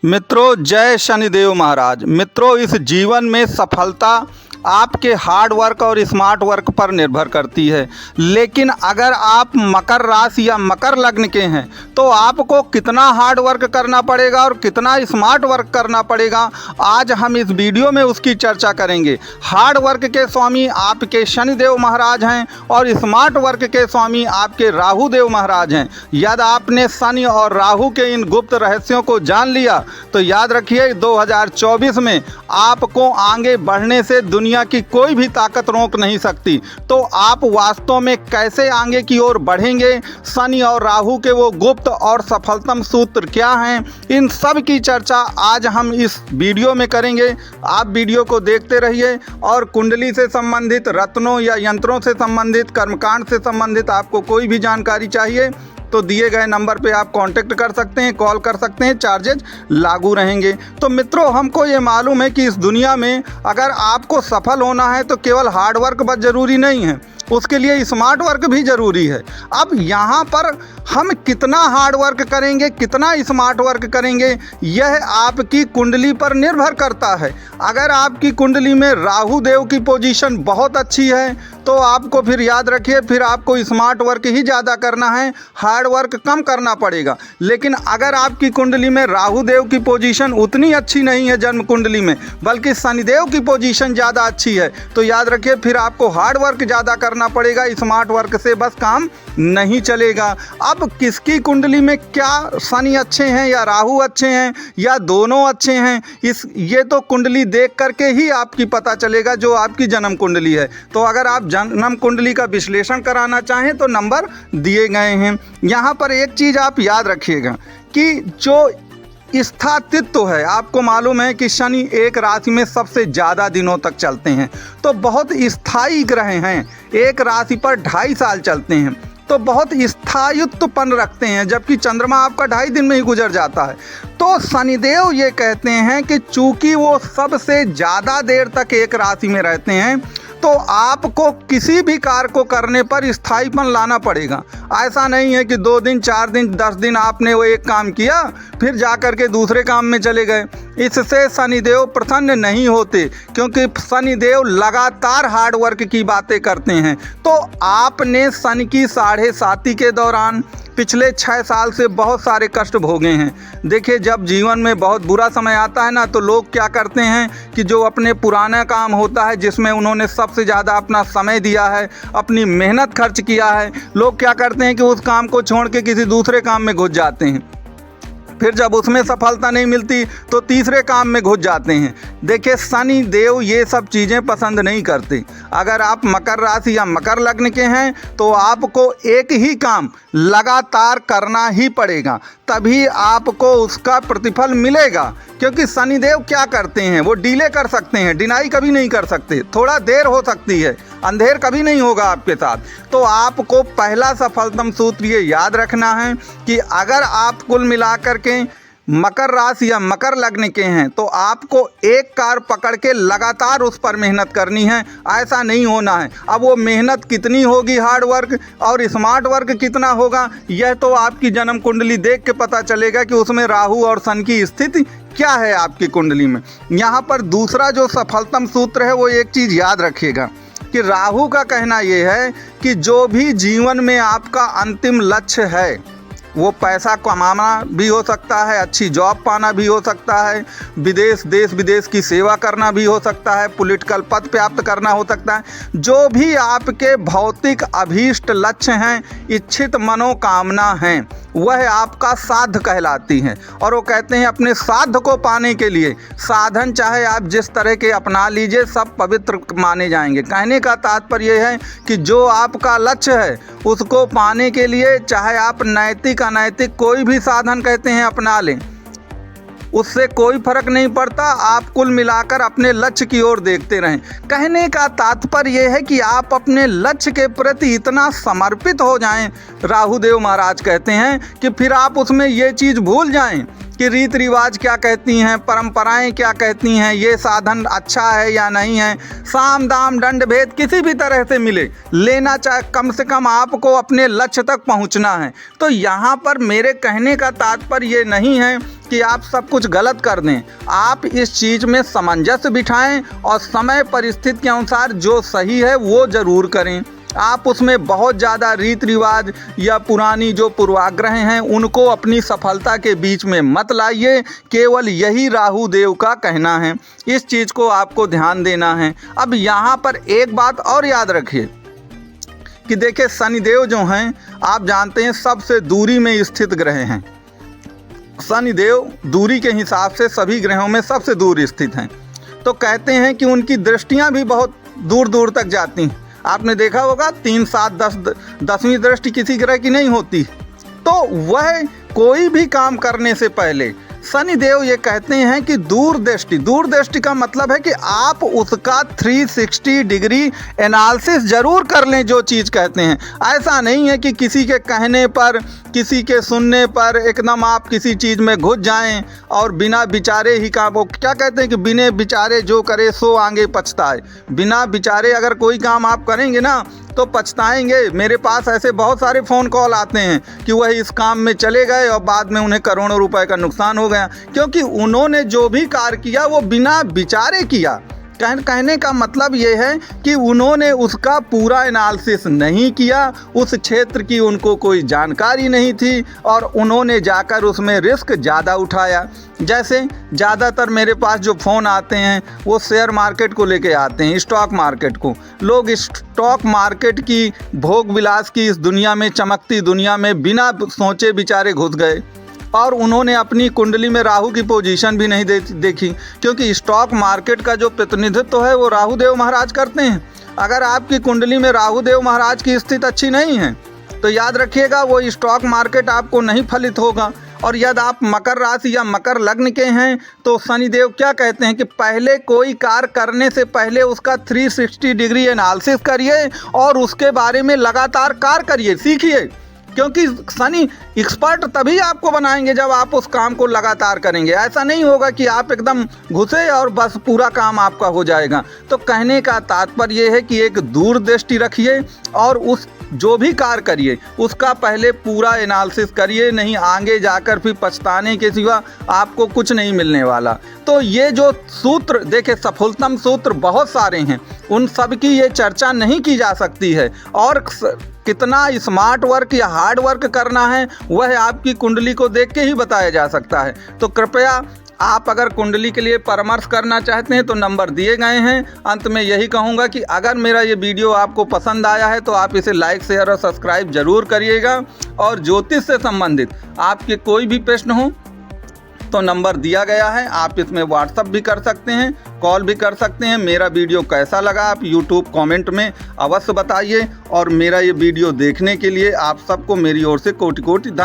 मित्रों, जय शनिदेव महाराज। मित्रों, इस जीवन में सफलता आपके हार्ड वर्क और स्मार्ट वर्क पर निर्भर करती है। लेकिन अगर आप मकर राशि या मकर लग्न के हैं तो आपको कितना हार्ड वर्क करना पड़ेगा और कितना स्मार्ट वर्क करना पड़ेगा, आज हम इस वीडियो में उसकी चर्चा करेंगे। हार्ड वर्क के स्वामी आपके शनिदेव महाराज हैं और स्मार्ट वर्क के स्वामी आपके राहु देव महाराज हैं। यदि आपने शनि और राहु के इन गुप्त रहस्यों को जान लिया तो याद रखिए 2024 में आपको आगे बढ़ने से दुनिया की कोई भी ताकत रोक नहीं सकती। तो आप वास्तव में कैसे आगे की ओर बढ़ेंगे, शनि और राहु के वो गुप्त और सफलतम सूत्र क्या हैं, इन सब की चर्चा आज हम इस वीडियो में करेंगे। आप वीडियो को देखते रहिए और कुंडली से संबंधित, रत्नों या यंत्रों से संबंधित, कर्मकांड से संबंधित आपको कोई भी जानकारी चाहिए तो दिए गए नंबर पे आप कांटेक्ट कर सकते हैं, कॉल कर सकते हैं, चार्जेज लागू रहेंगे। तो मित्रों, हमको ये मालूम है कि इस दुनिया में अगर आपको सफल होना है तो केवल हार्ड वर्क बस ज़रूरी नहीं है, उसके लिए स्मार्ट वर्क भी ज़रूरी है। अब यहाँ पर हम कितना हार्ड वर्क करेंगे, कितना स्मार्ट वर्क करेंगे, यह आपकी कुंडली पर निर्भर करता है। अगर आपकी कुंडली में राहु देव की पोजीशन बहुत अच्छी है तो आपको फिर याद रखिए, फिर आपको स्मार्ट वर्क ही ज़्यादा करना है, हार्ड वर्क कम करना पड़ेगा। लेकिन अगर आपकी कुंडली में राहु देव की पोजीशन उतनी अच्छी नहीं है जन्म कुंडली में, बल्कि शनिदेव की पोजीशन ज़्यादा अच्छी है, तो याद रखिए फिर आपको हार्ड वर्क ज़्यादा करना पड़ेगा, स्मार्ट वर्क से बस काम नहीं चलेगा। अब किसकी कुंडली में क्या शनि अच्छे हैं या राहु अच्छे हैं या दोनों अच्छे हैं, ये तो कुंडली देख करके ही आपकी पता चलेगा, जो आपकी जन्म कुंडली है। तो अगर आप जन्म कुंडली का विश्लेषण कराना चाहें तो नंबर दिए गए हैं। यहाँ पर एक चीज़ आप याद रखिएगा कि जो स्थायित्व है, आपको मालूम है कि शनि एक राशि में सबसे ज़्यादा दिनों तक चलते हैं, तो बहुत स्थायी ग्रह हैं, एक राशि पर 2.5 साल चलते हैं, तो बहुत स्थायित्वपन रखते हैं, जबकि चंद्रमा आपका 2.5 दिन में ही गुजर जाता है। तो शनिदेव ये कहते हैं कि चूंकि वो सबसे ज़्यादा देर तक एक राशि में रहते हैं तो आपको किसी भी कार्य को करने पर स्थायीपन लाना पड़ेगा। ऐसा नहीं है कि 2 दिन, 4 दिन, 10 दिन आपने वो एक काम किया फिर जा कर के दूसरे काम में चले गए। इससे शनिदेव प्रसन्न नहीं होते, क्योंकि शनिदेव लगातार हार्ड वर्क की बातें करते हैं। तो आपने शनि की 7.5 के दौरान पिछले 6 साल से बहुत सारे कष्ट भोगे हैं। देखिए, जब जीवन में बहुत बुरा समय आता है ना, तो लोग क्या करते हैं कि जो अपने पुराना काम होता है जिसमें उन्होंने सबसे ज़्यादा अपना समय दिया है, अपनी मेहनत खर्च किया है, लोग क्या करते हैं कि उस काम को छोड़ के किसी दूसरे काम में घुस जाते हैं। फिर जब उसमें सफलता नहीं मिलती तो तीसरे काम में घुस जाते हैं। देखिए, शनि देव ये सब चीज़ें पसंद नहीं करते। अगर आप मकर राशि या मकर लग्न के हैं तो आपको एक ही काम लगातार करना ही पड़ेगा, तभी आपको उसका प्रतिफल मिलेगा। क्योंकि शनिदेव क्या करते हैं, वो डिले कर सकते हैं, डिनाई कभी नहीं कर सकते, थोड़ा देर हो सकती है, अंधेर कभी नहीं होगा आपके साथ। तो आपको पहला सफलतम सूत्र ये याद रखना है कि अगर आप कुल मिलाकर के मकर राशि या मकर लग्न के हैं तो आपको एक कार पकड़ के लगातार उस पर मेहनत करनी है, ऐसा नहीं होना है। अब वो मेहनत कितनी होगी, हार्ड वर्क और स्मार्ट वर्क कितना होगा, यह तो आपकी जन्म कुंडली देख के पता चलेगा कि उसमें राहु और शनि की स्थिति क्या है आपकी कुंडली में। यहाँ पर दूसरा जो सफलतम सूत्र है वो एक चीज़ याद रखिएगा कि राहु का कहना ये है कि जो भी जीवन में आपका अंतिम लक्ष्य है, वो पैसा कमाना भी हो सकता है, अच्छी जॉब पाना भी हो सकता है, देश विदेश की सेवा करना भी हो सकता है, पॉलिटिकल पद प्राप्त करना हो सकता है। जो भी आपके भौतिक अभीष्ट लक्ष्य हैं, इच्छित मनोकामना हैं, वह आपका साध कहलाती हैं। और वो कहते हैं अपने साध को पाने के लिए साधन चाहे आप जिस तरह के अपना लीजिए, सब पवित्र माने जाएंगे। कहने का तात्पर्य यह है कि जो आपका लक्ष्य है उसको पाने के लिए चाहे आप नैतिक अनैतिक कोई भी साधन कहते हैं अपना लें, उससे कोई फर्क नहीं पड़ता। आप कुल मिलाकर अपने लक्ष्य की ओर देखते रहें। कहने का तात्पर्य यह है कि आप अपने लक्ष्य के प्रति इतना समर्पित हो जाएं, राहु देव महाराज कहते हैं, कि फिर आप उसमें ये चीज़ भूल जाएं कि रीति रिवाज क्या कहती हैं, परंपराएं क्या कहती हैं, ये साधन अच्छा है या नहीं है। साम दाम दंड भेद किसी भी तरह से मिले, लेना चाहे, कम से कम आपको अपने लक्ष्य तक पहुंचना है। तो यहाँ पर मेरे कहने का तात्पर्य ये नहीं है कि आप सब कुछ गलत कर दें। आप इस चीज़ में सामंजस्य बिठाएं और समय परिस्थिति के अनुसार जो सही है वो ज़रूर करें। आप उसमें बहुत ज़्यादा रीति रिवाज या पुरानी जो पूर्वाग्रह हैं उनको अपनी सफलता के बीच में मत लाइए। केवल यही राहु देव का कहना है, इस चीज़ को आपको ध्यान देना है। अब यहाँ पर एक बात और याद रखिए कि देखिए शनिदेव जो हैं आप जानते हैं सबसे दूरी में स्थित ग्रह हैं। शनिदेव दूरी के हिसाब से सभी ग्रहों में सबसे दूर स्थित हैं, तो कहते हैं कि उनकी दृष्टियाँ भी बहुत दूर दूर तक जाती हैं। आपने देखा होगा 3, 7, 10 10वीं दृष्टि किसी ग्रह की नहीं होती। तो वह कोई भी काम करने से पहले शनिदेव ये कहते हैं कि दूरदृष्टि का मतलब है कि आप उसका 360 डिग्री एनालिसिस जरूर कर लें। जो चीज़ कहते हैं ऐसा नहीं है कि किसी के कहने पर, किसी के सुनने पर एकदम आप किसी चीज़ में घुस जाएं और बिना विचारे ही काम। वो क्या कहते हैं कि बिना विचारे जो करे सो आगे पछताए। बिना विचारे अगर कोई काम आप करेंगे ना तो पछताएंगे। मेरे पास ऐसे बहुत सारे फ़ोन कॉल आते हैं कि वह इस काम में चले गए और बाद में उन्हें करोड़ों रुपए का नुकसान हो गया, क्योंकि उन्होंने जो भी कार्य किया वो बिना विचारे किया। कहने का मतलब ये है कि उन्होंने उसका पूरा एनालिसिस नहीं किया, उस क्षेत्र की उनको कोई जानकारी नहीं थी और उन्होंने जाकर उसमें रिस्क ज़्यादा उठाया। जैसे ज़्यादातर मेरे पास जो फ़ोन आते हैं वो शेयर मार्केट को लेके आते हैं, स्टॉक मार्केट को। लोग स्टॉक मार्केट की भोग विलास की इस दुनिया में, चमकती दुनिया में बिना सोचे विचारे घुस गए और उन्होंने अपनी कुंडली में राहु की पोजीशन भी नहीं देखी, क्योंकि स्टॉक मार्केट का जो प्रतिनिधित्व है वो राहु देव महाराज करते हैं। अगर आपकी कुंडली में राहु देव महाराज की स्थिति अच्छी नहीं है तो याद रखिएगा वो स्टॉक मार्केट आपको नहीं फलित होगा। और यदि आप मकर राशि या मकर लग्न के हैं तो शनिदेव क्या कहते हैं कि पहले कोई कार्य करने से पहले उसका 360 डिग्री एनालिसिस करिए और उसके बारे में लगातार कार्य करिए, सीखिए। क्योंकि शनि एक्सपर्ट तभी आपको बनाएंगे जब आप उस काम को लगातार करेंगे। ऐसा नहीं होगा कि आप एकदम घुसे और बस पूरा काम आपका हो जाएगा। तो कहने का तात्पर्य ये है कि एक दूरदृष्टि रखिए और उस जो भी कार्य करिए उसका पहले पूरा एनालिसिस करिए, नहीं आगे जाकर फिर पछताने के सिवा आपको कुछ नहीं मिलने वाला। तो ये जो सूत्र देखिए, सफलतम सूत्र बहुत सारे हैं, उन सब की ये चर्चा नहीं की जा सकती है। और कितना स्मार्ट वर्क या हार्ड वर्क करना है वह आपकी कुंडली को देख के ही बताया जा सकता है। तो कृपया आप अगर कुंडली के लिए परामर्श करना चाहते हैं तो नंबर दिए गए हैं। अंत में यही कहूँगा कि अगर मेरा ये वीडियो आपको पसंद आया है तो आप इसे लाइक, शेयर और सब्सक्राइब जरूर करिएगा। और ज्योतिष से संबंधित आपके कोई भी प्रश्न हो तो नंबर दिया गया है, आप इसमें व्हाट्सअप भी कर सकते हैं, कॉल भी कर सकते हैं। मेरा वीडियो कैसा लगा आप यूट्यूब कमेंट में अवश्य बताइए। और मेरा ये वीडियो देखने के लिए आप सबको मेरी ओर से कोटि कोटि धन्यवाद।